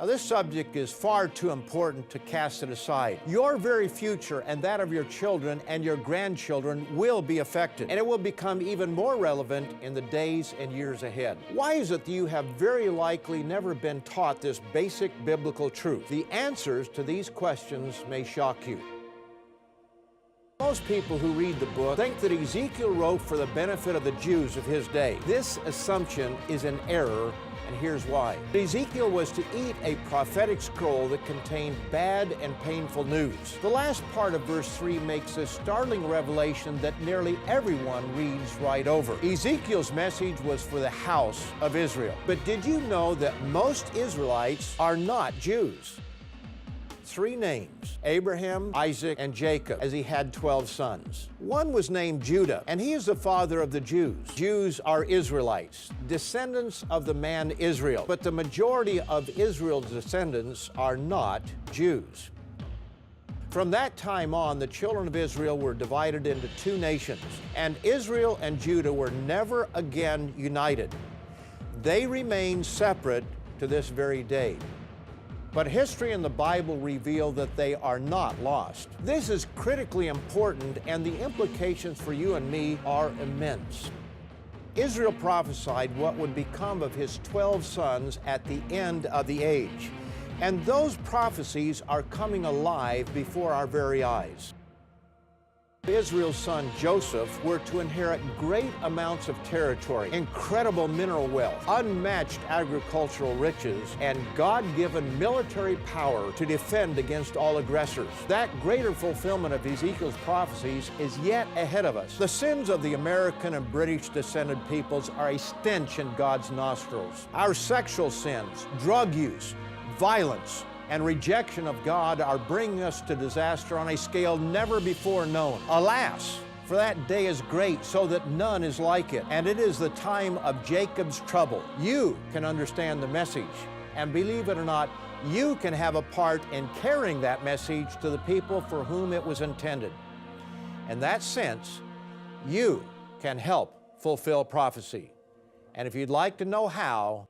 Now, this subject is far too important to cast it aside. Your very future and that of your children and your grandchildren will be affected, and it will become even more relevant in the days and years ahead. Why is it that you have very likely never been taught this basic biblical truth? The answers to these questions may shock you. Most people who read the book think that Ezekiel wrote for the benefit of the Jews of his day. This assumption is an error, and here's why. Ezekiel was to eat a prophetic scroll that contained bad and painful news. The last part of verse 3 makes a startling revelation that nearly everyone reads right over. Ezekiel's message was for the house of Israel. But did you know that most Israelites are not Jews? 3 names: Abraham, Isaac, and Jacob, as he had 12 sons. One was named Judah, and he is the father of the Jews. Jews are Israelites, descendants of the man Israel, but the majority of Israel's descendants are not Jews. From that time on, the children of Israel were divided into 2 nations, and Israel and Judah were never again united. They remain separate to this very day. But history and the Bible reveal that they are not lost. This is critically important, and the implications for you and me are immense. Israel prophesied what would become of his 12 sons at the end of the age, and those prophecies are coming alive before our very eyes. Israel's son Joseph were to inherit great amounts of territory, incredible mineral wealth, unmatched agricultural riches, and God-given military power to defend against all aggressors. That greater fulfillment of Ezekiel's prophecies is yet ahead of us. The sins of the American and British descended peoples are a stench in God's nostrils. Our sexual sins, drug use, violence, and rejection of God are bringing us to disaster on a scale never before known. Alas, for that day is great, so that none is like it, and it is the time of Jacob's trouble. You can understand the message, and believe it or not, you can have a part in carrying that message to the people for whom it was intended. In that sense, you can help fulfill prophecy. And if you'd like to know how,